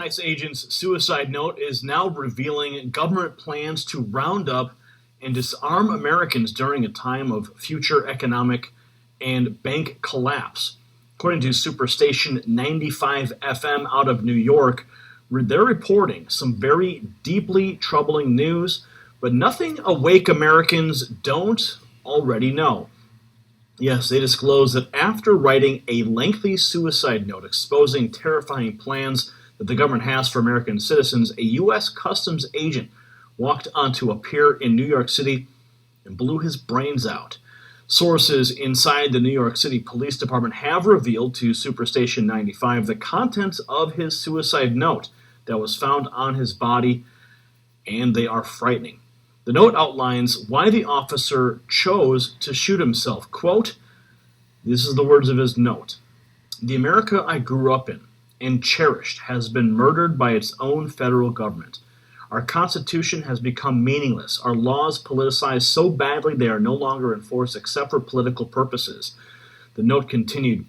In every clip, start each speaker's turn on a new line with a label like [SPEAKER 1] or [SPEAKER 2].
[SPEAKER 1] ICE agent's suicide note is now revealing government plans to round up and disarm Americans during a time of future economic and bank collapse. According to Superstation 95 FM out of New York, they're reporting some very deeply troubling news, but nothing awake Americans don't already know. Yes, they disclosed that after writing a lengthy suicide note exposing terrifying plans that the government has for American citizens, a U.S. Customs agent walked onto a pier in New York City and blew his brains out. Sources inside the New York City Police Department have revealed to Superstation 95 the contents of his suicide note that was found on his body, and they are frightening. The note outlines why the officer chose to shoot himself. Quote, this is the words of his note. The America I grew up in and cherished has been murdered by its own federal government. Our Constitution has become meaningless. Our laws politicized so badly they are no longer enforced except for political purposes. The note continued,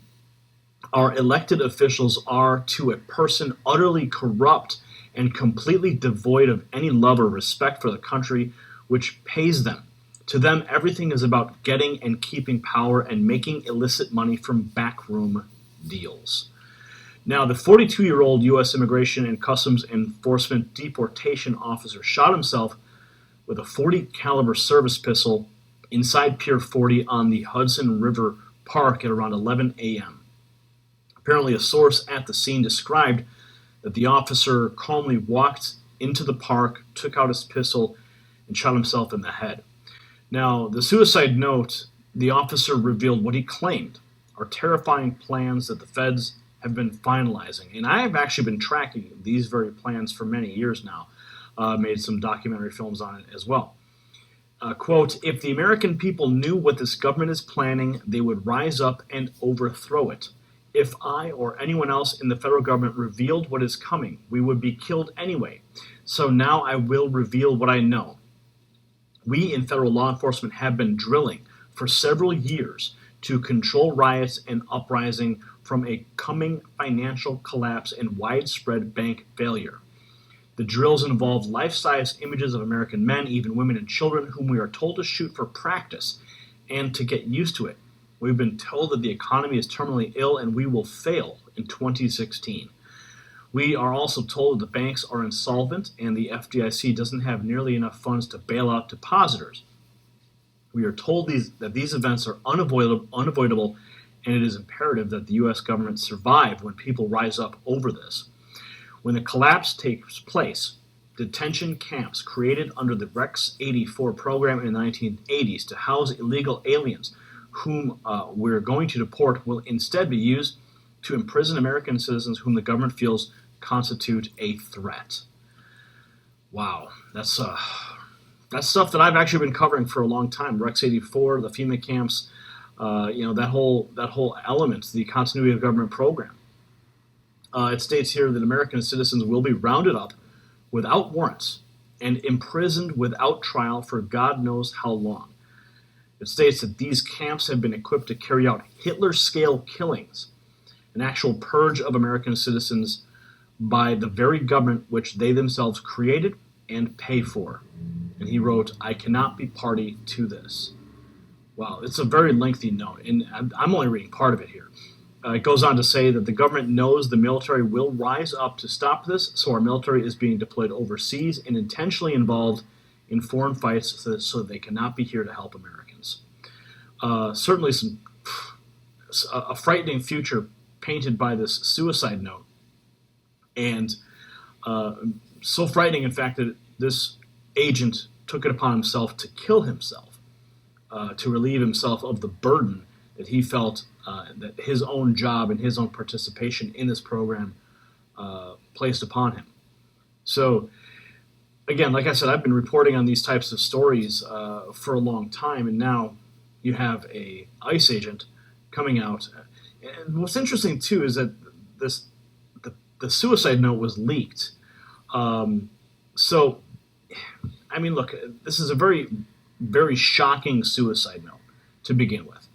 [SPEAKER 1] our elected officials are, to a person, utterly corrupt and completely devoid of any love or respect for the country which pays them. To them, everything is about getting and keeping power and making illicit money from backroom deals. Now, the 42-year-old U.S. Immigration and Customs Enforcement deportation officer shot himself with a .40 caliber service pistol inside Pier 40 on the Hudson River Park at around 11 a.m. Apparently, a source at the scene described that the officer calmly walked into the park, took out his pistol, and shot himself in the head. Now, the suicide note, the officer revealed what he claimed are terrifying plans that the feds have been finalizing. And I have actually been tracking these very plans for many years now. Made some documentary films on it as well. Quote, if the American people knew what this government is planning, they would rise up and overthrow it. If I or anyone else in the federal government revealed what is coming, we would be killed anyway. So now I will reveal what I know. We in federal law enforcement have been drilling for several years to control riots and uprising from a coming financial collapse and widespread bank failure. The drills involve life-size images of American men, even women and children, whom we are told to shoot for practice and to get used to it. We've been told that the economy is terminally ill and we will fail in 2016. We are also told that the banks are insolvent and the FDIC doesn't have nearly enough funds to bail out depositors. We are told that these events are unavoidable, and it is imperative that the U.S. government survive when people rise up over this. When the collapse takes place, detention camps created under the Rex 84 program in the 1980s to house illegal aliens whom we're going to deport will instead be used to imprison American citizens whom the government feels constitute a threat. Wow, that's stuff that I've actually been covering for a long time. Rex 84, the FEMA camps, that whole element, the continuity of government program. It states here that American citizens will be rounded up without warrants and imprisoned without trial for God knows how long. It states that these camps have been equipped to carry out Hitler-scale killings, an actual purge of American citizens by the very government which they themselves created and pay for. And he wrote, I cannot be party to this. Wow, it's a very lengthy note, and I'm only reading part of it here. It goes on to say that the government knows the military will rise up to stop this, so our military is being deployed overseas and intentionally involved in foreign fights so they cannot be here to help Americans. Certainly a frightening future painted by this suicide note. And so frightening, in fact, that this agent took it upon himself to kill himself, to relieve himself of the burden that he felt that his own job and his own participation in this program placed upon him. So, again, like I said, I've been reporting on these types of stories for a long time, and now you have a ICE agent coming out. And what's interesting, too, is that the suicide note was leaked. So, I mean, look, this is a very, very shocking suicide note to begin with.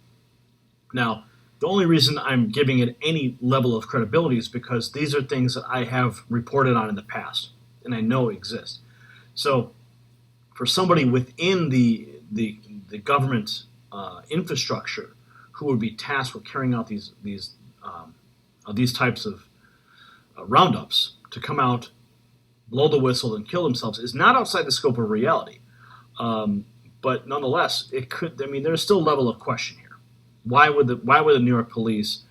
[SPEAKER 1] Now, The only reason I'm giving it any level of credibility is because these are things that I have reported on in the past and I know exist. So for somebody within the government infrastructure who would be tasked with carrying out these types of roundups to come out, blow the whistle, and kill themselves is not outside the scope of reality. But nonetheless, it could. I mean, there's still a level of question here. Why would the New York police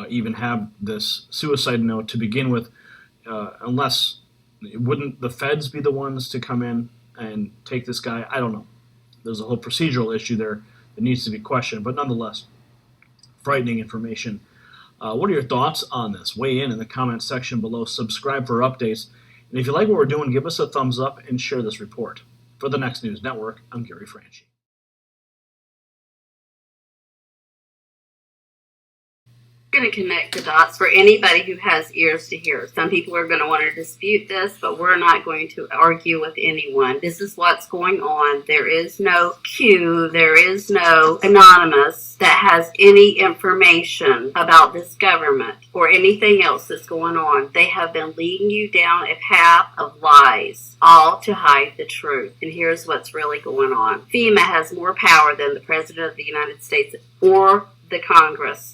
[SPEAKER 1] even have this suicide note to begin with? Unless wouldn't the feds be the ones to come in and take this guy? I don't know. There's a whole procedural issue there that needs to be questioned. But nonetheless, frightening information. What are your thoughts on this? Weigh in the comments section below. Subscribe for updates. And if you like what we're doing, give us a thumbs up and share this report. For the Next News Network, I'm Gary Franchi.
[SPEAKER 2] Going to connect the dots for anybody who has ears to hear. Some people are going to want to dispute this, but we're not going to argue with anyone. This is what's going on. There is no Q, there is no anonymous that has any information about this government or anything else that's going on. They have been leading you down a path of lies, all to hide the truth. And here's what's really going on. FEMA has more power than the President of the United States or the Congress.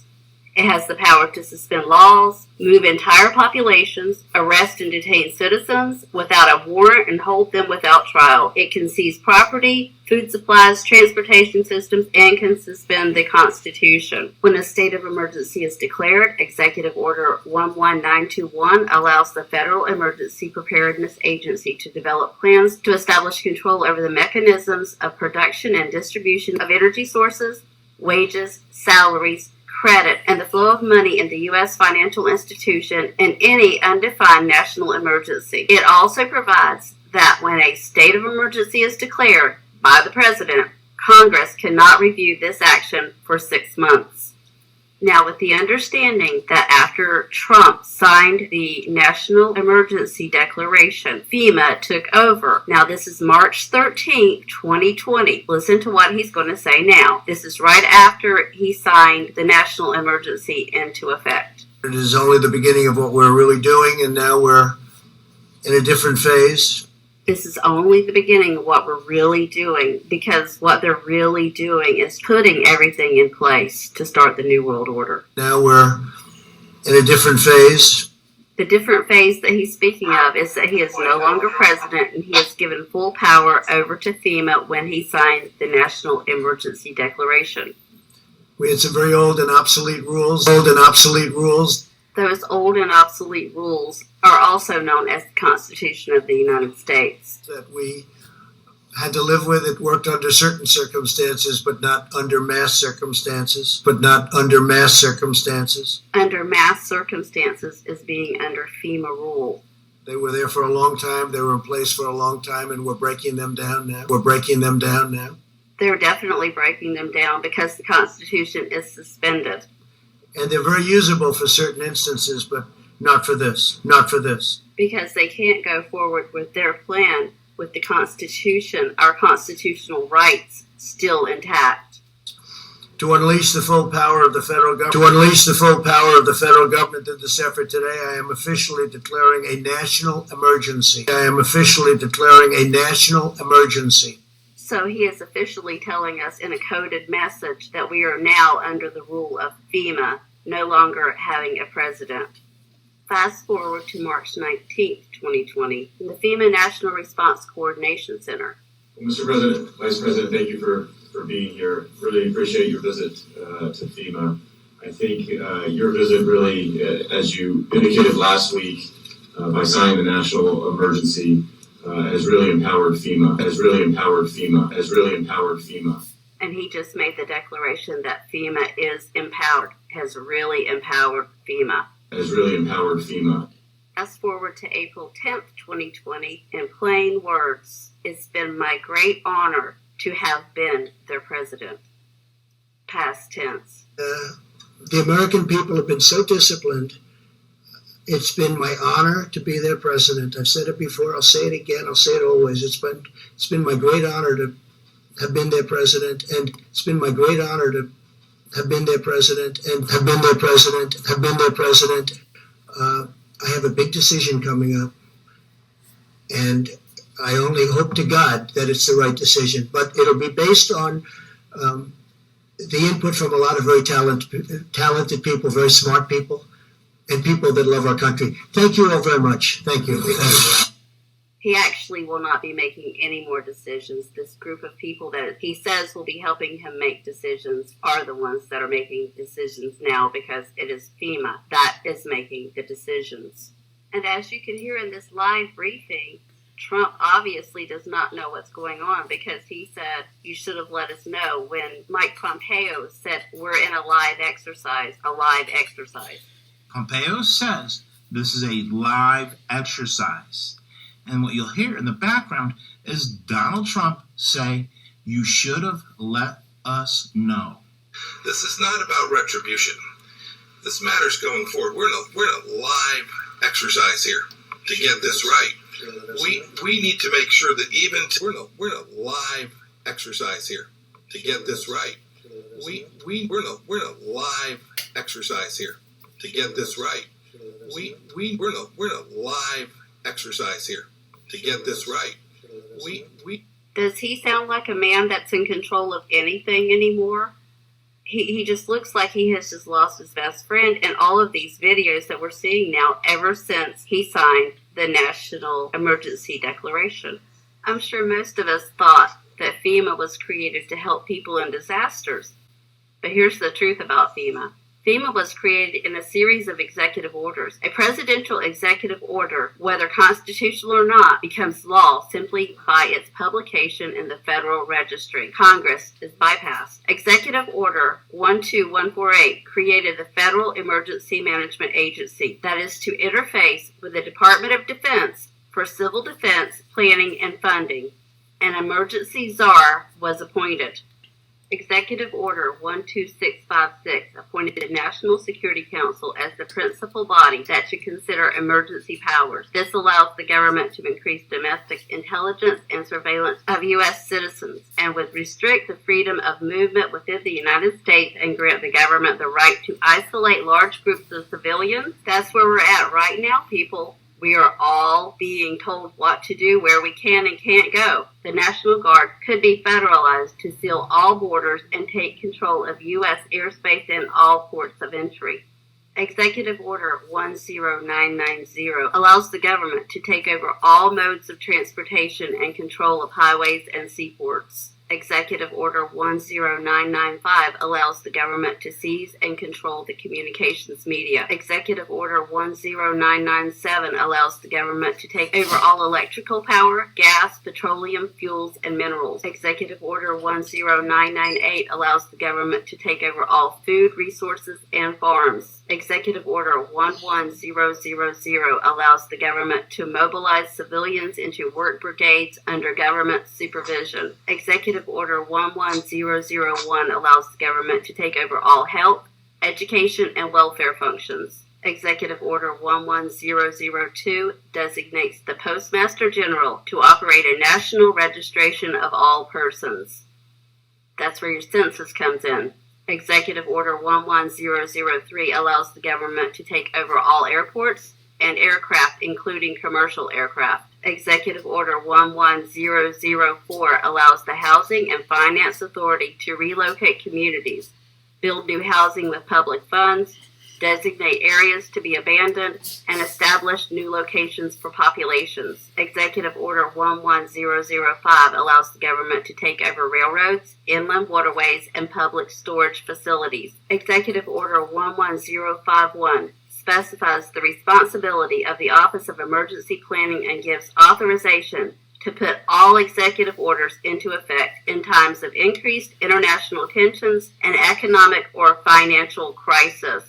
[SPEAKER 2] It has the power to suspend laws, move entire populations, arrest and detain citizens without a warrant, and hold them without trial. It can seize property, food supplies, transportation systems, and can suspend the Constitution. When a state of emergency is declared, Executive Order 11921 allows the Federal Emergency Preparedness Agency to develop plans to establish control over the mechanisms of production and distribution of energy sources, wages, salaries, credit, and the flow of money in the U.S. financial institution in any undefined national emergency. It also provides that when a state of emergency is declared by the President, Congress cannot review this action for 6 months. Now, with the understanding that after Trump signed the National Emergency Declaration, FEMA took over. Now, this is March 13th, 2020. Listen to what he's going to say now. This is right after he signed the National Emergency into effect.
[SPEAKER 3] It is only the beginning of what we're really doing, and now we're in a different phase.
[SPEAKER 2] This is only the beginning of what we're really doing, because what they're really doing is putting everything in place to start the New World Order.
[SPEAKER 3] Now we're in a different phase.
[SPEAKER 2] The different phase that he's speaking of is that he is no longer president, and he has given full power over to FEMA when he signed the National Emergency Declaration.
[SPEAKER 3] We had some very old and obsolete rules. Those
[SPEAKER 2] old and obsolete rules are also known as the Constitution of the United States.
[SPEAKER 3] That we had to live with. It worked under certain circumstances, but not under mass circumstances. Under mass circumstances is being under FEMA rule. They were there for a long time. They were in place for a long time, and we're breaking them down now.
[SPEAKER 2] They're definitely breaking them down because the Constitution is suspended.
[SPEAKER 3] And they're very usable for certain instances, but not for this.
[SPEAKER 2] Because they can't go forward with their plan with the Constitution, our constitutional rights, still intact.
[SPEAKER 3] To unleash the full power of the federal government. In this effort today, I am officially declaring a national emergency.
[SPEAKER 2] So he is officially telling us in a coded message that we are now under the rule of FEMA, no longer having a president. Fast forward to March 19th, 2020, in the FEMA National Response Coordination Center.
[SPEAKER 4] Mr. President, Vice President, thank you for being here. Really appreciate your visit to FEMA. I think your visit really, as you indicated last week, by signing the national emergency, has really empowered FEMA.
[SPEAKER 2] And he just made the declaration that FEMA is empowered, has really empowered FEMA. Fast forward to April 10th, 2020. In plain words, it's been my great honor to have been their president. Past tense.
[SPEAKER 3] The American people have been so disciplined. It's been my honor to be their president. I've said it before. I'll say it again. I'll say it always. It's been my great honor to have been their president, and it's been my great honor to have been their president, and have been their president, have been their president. I have a big decision coming up, and I only hope to God that it's the right decision. But it'll be based on the input from a lot of very talented people, very smart people, and people that love our country. Thank you all very much. Thank you.
[SPEAKER 2] He actually will not be making any more decisions. This group of people that he says will be helping him make decisions are the ones that are making decisions now, because it is FEMA that is making the decisions. And as you can hear in this live briefing, Trump obviously does not know what's going on, because he said, you should have let us know, when Mike Pompeo said, we're in a live exercise.
[SPEAKER 5] Pompeo says this is a live exercise. And what you'll hear in the background is Donald Trump say, you should have let us know.
[SPEAKER 6] This is not about retribution. This matters going forward. We're in a live exercise here to get this right. We need to make sure that we're in a live exercise here to get this right. We're in a live exercise here to get this right. We're in a live exercise here to get this right.
[SPEAKER 2] Does he sound like a man that's in control of anything anymore? He just looks like he has just lost his best friend in all of these videos that we're seeing now ever since he signed the National Emergency Declaration. I'm sure most of us thought that FEMA was created to help people in disasters. But here's the truth about FEMA. FEMA was created in a series of executive orders. A presidential executive order, whether constitutional or not, becomes law simply by its publication in the Federal Registry. Congress is bypassed. Executive Order 12148 created the Federal Emergency Management Agency, that is to interface with the Department of Defense for civil defense, planning, and funding. An emergency czar was appointed. Executive Order 12656 appointed the National Security Council as the principal body that should consider emergency powers. This allows the government to increase domestic intelligence and surveillance of U.S. citizens, and would restrict the freedom of movement within the United States and grant the government the right to isolate large groups of civilians. That's where we're at right now, people. We are all being told what to do, where we can and can't go. The National Guard could be federalized to seal all borders and take control of U.S. airspace and all ports of entry. Executive Order 10990 allows the government to take over all modes of transportation and control of highways and seaports. Executive Order 10995 allows the government to seize and control the communications media. Executive Order 10997 allows the government to take over all electrical power, gas, petroleum, fuels, and minerals. Executive Order 10998 allows the government to take over all food resources and farms. Executive Order 11000 allows the government to mobilize civilians into work brigades under government supervision. Executive Order 11001 allows the government to take over all health, education, and welfare functions. Executive Order 11002 designates the Postmaster General to operate a national registration of all persons. That's where your census comes in. Executive Order 11003 allows the government to take over all airports and aircraft, including commercial aircraft. Executive Order 11004 allows the Housing and Finance Authority to relocate communities, build new housing with public funds, designate areas to be abandoned, and establish new locations for populations. Executive Order 11005 allows the government to take over railroads, inland waterways, and public storage facilities. Executive Order 11051 specifies the responsibility of the Office of Emergency Planning and gives authorization to put all executive orders into effect in times of increased international tensions and economic or financial crisis.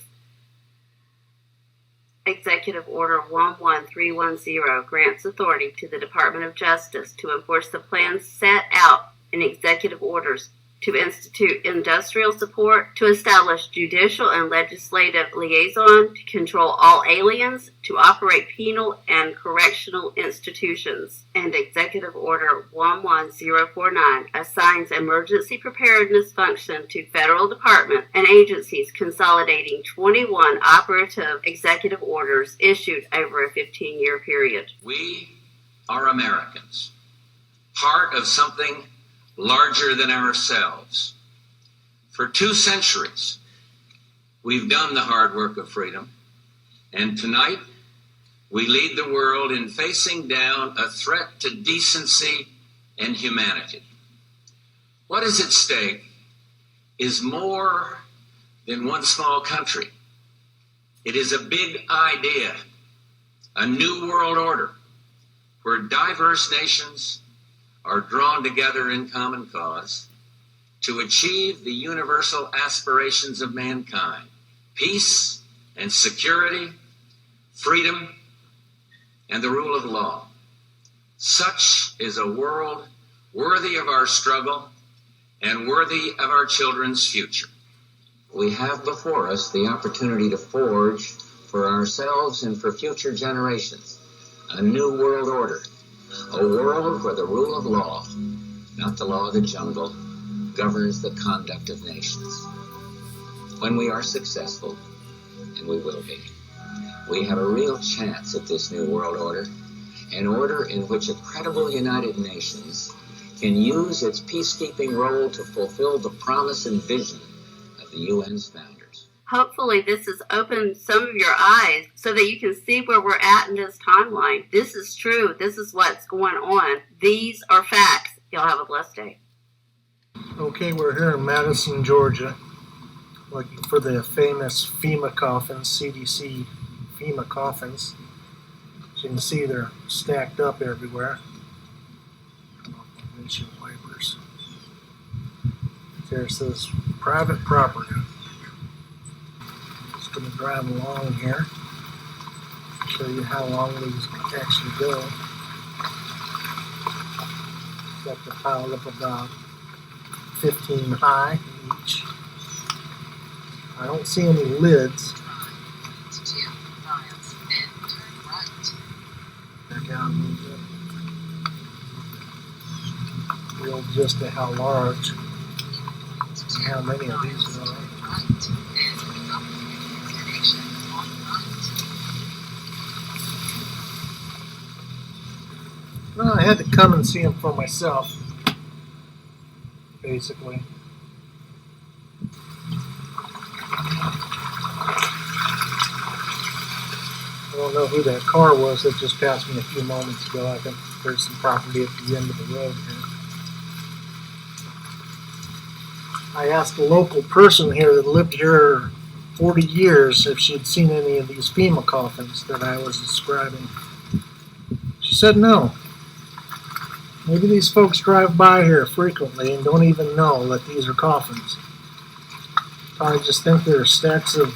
[SPEAKER 2] Executive Order 11310 grants authority to the Department of Justice to enforce the plans set out in executive orders to institute industrial support, to establish judicial and legislative liaison, to control all aliens, to operate penal and correctional institutions. And Executive Order 11049 assigns emergency preparedness function to federal departments and agencies, consolidating 21 operative executive orders issued over a 15-year period.
[SPEAKER 7] We are Americans, part of something larger than ourselves. For 2 centuries, we've done the hard work of freedom, and tonight we lead the world in facing down a threat to decency and humanity. What is at stake is more than one small country. It is a big idea, a new world order, where diverse nations are drawn together in common cause to achieve the universal aspirations of mankind: peace and security, freedom, and the rule of law. Such is a world worthy of our struggle and worthy of our children's future. We have before us the opportunity to forge for ourselves and for future generations a new world order. A world where the rule of law, not the law of the jungle, governs the conduct of nations. When we are successful, and we will be, we have a real chance at this new world order, an order in which a credible United Nations can use its peacekeeping role to fulfill the promise and vision of the UN's founders.
[SPEAKER 2] Hopefully this has opened some of your eyes so that you can see where we're at in this timeline. This is true. This is what's going on. These are facts. Y'all have a blessed day.
[SPEAKER 8] Okay, we're here in Madison, Georgia, looking for the famous Fema coffins, CDC Fema coffins. As you can see, they're stacked up everywhere. Windshield wipers. There it says private property. Going to drive along here, show you how long these actually go. Got the piled up about 15 high each. I don't see any lids. Back out a little bit. Real just to how large and how many of these there are. Well, I had to come and see them for myself, basically. I don't know who that car was that just passed me a few moments ago. I think there's some property at the end of the road here. I asked a local person here that lived here 40 years if she'd seen any of these Fema coffins that I was describing. She said no. Maybe these folks drive by here frequently and don't even know that these are coffins. Probably just think they're stacks of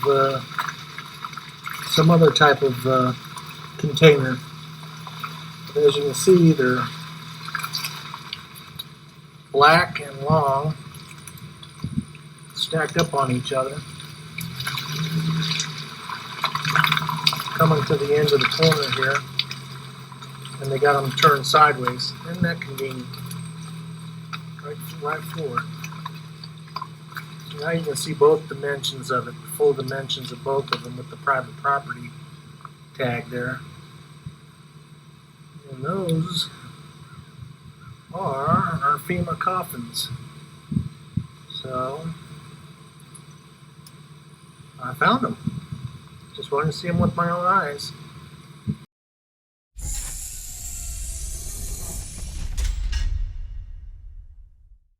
[SPEAKER 8] some other type of container. But as you can see, they're black and long, stacked up on each other. Coming to the end of the corner here. And they got them turned sideways. Isn't that convenient? Right forward. Now you can see both dimensions of it, the full dimensions of both of them with the private property tag there. And those are our Fema coffins. So I found them. Just wanted to see them with my own eyes.